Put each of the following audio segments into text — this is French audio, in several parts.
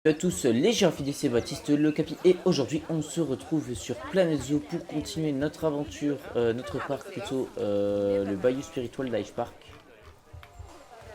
À tous, les gens fidèles, c'est Baptiste le Capi et aujourd'hui on se retrouve sur Planet Zoo pour continuer notre aventure, notre parc plutôt, le Bayou Spiritual Dive Park.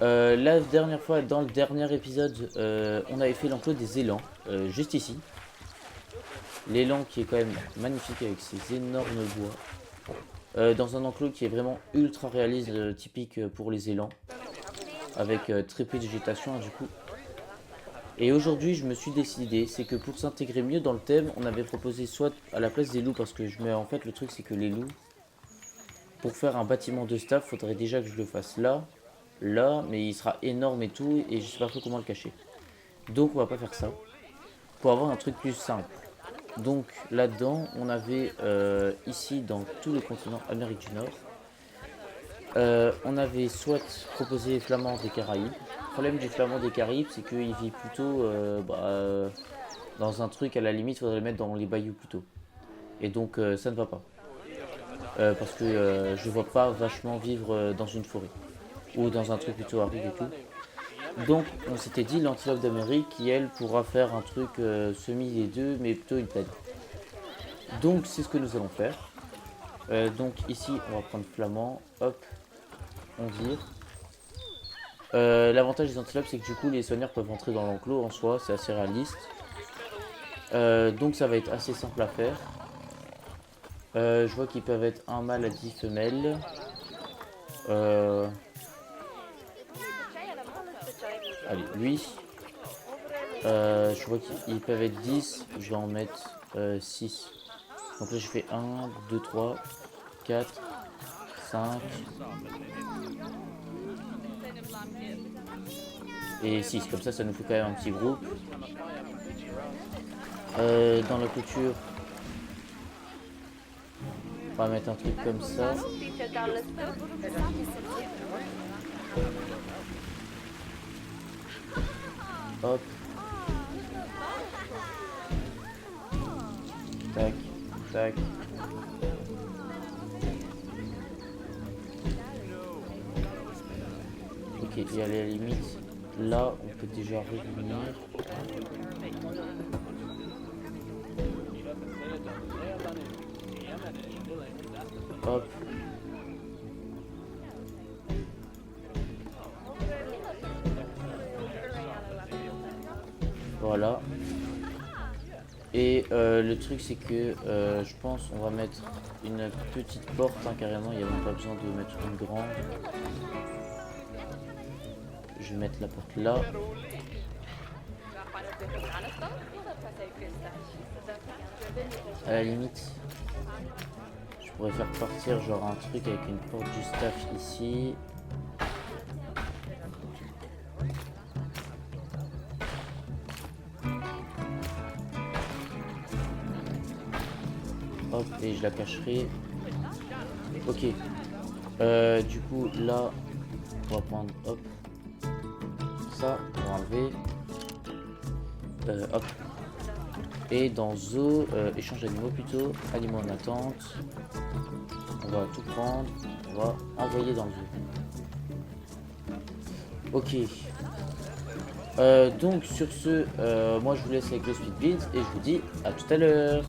La dernière fois, dans le dernier épisode, on avait fait l'enclos des élans, juste ici. L'élan qui est quand même magnifique avec ses énormes bois. Dans un enclos qui est vraiment ultra réaliste, typique pour les élans, avec très peu de végétation du coup. Et aujourd'hui, je me suis décidé, c'est que pour s'intégrer mieux dans le thème, on avait proposé soit à la place des loups, parce que je mets en fait le truc, c'est que les loups, pour faire un bâtiment de staff, faudrait déjà que je le fasse là, là, mais il sera énorme et tout, et je sais pas trop comment le cacher. Donc on va pas faire ça, pour avoir un truc plus simple. Donc là-dedans, on avait ici dans tout le continent Amérique du Nord, on avait soit proposé Flamand des Caraïbes. Le problème du Flamand des Caraïbes, c'est qu'il vit plutôt dans un truc, à la limite, il faudrait le mettre dans les bayous plutôt. Et donc ça ne va pas. Parce que je ne vois pas vachement vivre dans une forêt. Ou dans un truc plutôt aride et tout. Donc on s'était dit l'antilope d'Amérique qui elle pourra faire un truc semi les deux mais plutôt une plaine. Donc c'est ce que nous allons faire. Donc ici on va prendre flamand, hop, on vire. L'avantage des antilopes c'est que du coup les soigneurs peuvent rentrer dans l'enclos en soi, c'est assez réaliste. Donc ça va être assez simple à faire. Je vois qu'ils peuvent être un mâle à 10 femelles. Euh, Allez, lui. Je vois qu'ils peuvent être 10. Je vais en mettre 6. Donc là, je fais 1, 2, 3, 4, 5 et 6. Comme ça nous fait quand même un petit groupe. Dans la clôture, on va mettre un truc comme ça. Hop, tac, tac. Ok, et à la limite, là, on peut déjà revenir. Hop. Voilà. Et le truc c'est que je pense on va mettre une petite porte hein, carrément, il n'y a même pas besoin de mettre une grande. Je vais mettre la porte là. À la limite, je pourrais faire partir genre un truc avec une porte du staff ici. Hop, et je la cacherai. Ok. Du coup là, on va prendre hop ça, on va enlever. Hop. Et dans zoo, échange d'animaux plutôt, aliments en attente. On va tout prendre, on va envoyer dans le zoo. Ok. Donc sur ce, moi je vous laisse avec le speed build et je vous dis à tout à l'heure.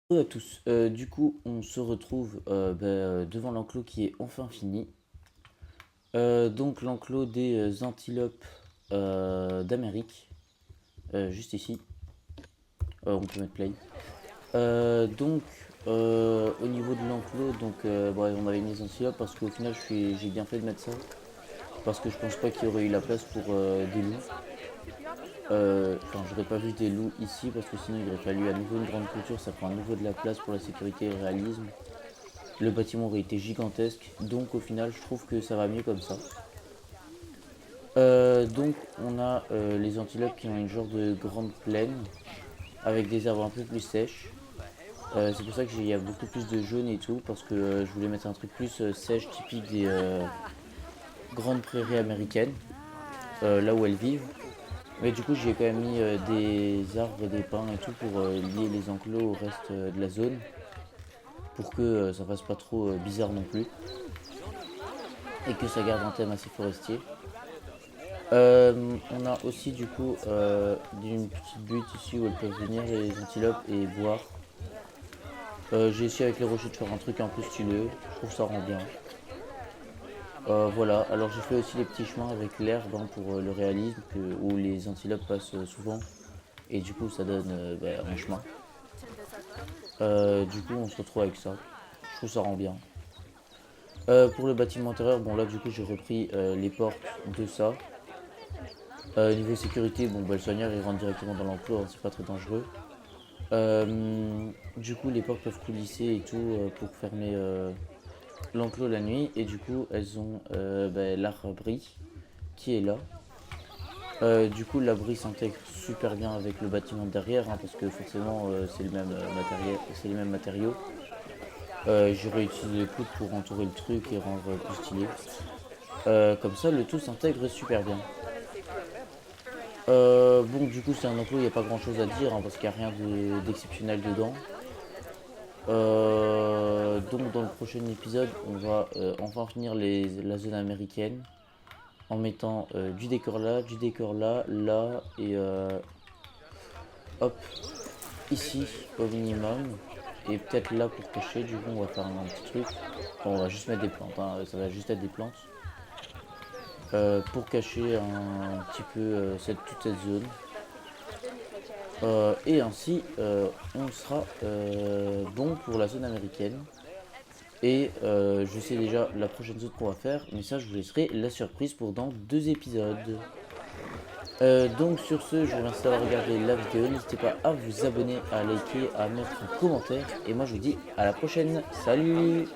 Bonjour à tous. Du coup, on se retrouve devant l'enclos qui est enfin fini. Donc l'enclos des antilopes d'Amérique, juste ici. On peut mettre play. Donc au niveau de l'enclos, on avait mis les antilopes parce qu'au final j'ai bien fait de mettre ça. Parce que je pense pas qu'il y aurait eu la place pour des loups. Enfin, j'aurais pas vu des loups ici parce que sinon il aurait fallu à nouveau une grande clôture, ça prend à nouveau de la place pour la sécurité et le réalisme. Le bâtiment aurait été gigantesque, donc au final je trouve que ça va mieux comme ça. Donc on a les antilopes qui ont une genre de grande plaine avec des arbres un peu plus sèches. C'est pour ça qu'il y a beaucoup plus de jaune et tout, parce que je voulais mettre un truc plus sèche, typique des grandes prairies américaines, là où elles vivent. Mais du coup, j'ai quand même mis des arbres et des pins et tout pour lier les enclos au reste de la zone, pour que ça fasse pas trop bizarre non plus, et que ça garde un thème assez forestier. On a aussi du coup une petite butte ici où elles peuvent venir les antilopes et boire. J'ai essayé avec les rochers de faire un truc un peu stylé, je trouve ça rend bien. Voilà, alors j'ai fait aussi les petits chemins avec l'herbe pour le réalisme, où les antilopes passent souvent, et du coup ça donne un chemin. Du coup on se retrouve avec ça, je trouve ça rend bien. Pour le bâtiment intérieur, bon là du coup j'ai repris les portes de ça. Niveau sécurité, bon le soigneur il rentre directement dans l'enclos, c'est pas très dangereux. Du coup les portes peuvent coulisser et tout pour fermer l'enclos la nuit, et du coup elles ont l'abri qui est là. Du coup l'abri s'intègre super bien avec le bâtiment derrière, parce que forcément c'est le même matériel, c'est les mêmes matériaux. J'ai réutilisé les poutres pour entourer le truc et rendre plus stylé. Comme ça le tout s'intègre super bien. Bon du coup c'est un enclos, il n'y a pas grand chose à dire parce qu'il n'y a rien d'exceptionnel dedans. Donc dans le prochain épisode on va enfin finir la zone américaine en mettant du décor là, là et hop ici au minimum, et peut-être là pour cacher. Du coup on va faire un petit truc, enfin, on va juste mettre des plantes, ça va juste être des plantes pour cacher un petit peu toute cette zone. Et ainsi on sera bon pour la zone américaine. Et je sais déjà la prochaine zone qu'on va faire, mais ça je vous laisserai la surprise pour dans 2 épisodes. Donc sur ce, je vous remercie d'avoir regardé la vidéo. N'hésitez pas à vous abonner, à liker, à mettre un commentaire. Et moi je vous dis à la prochaine. Salut!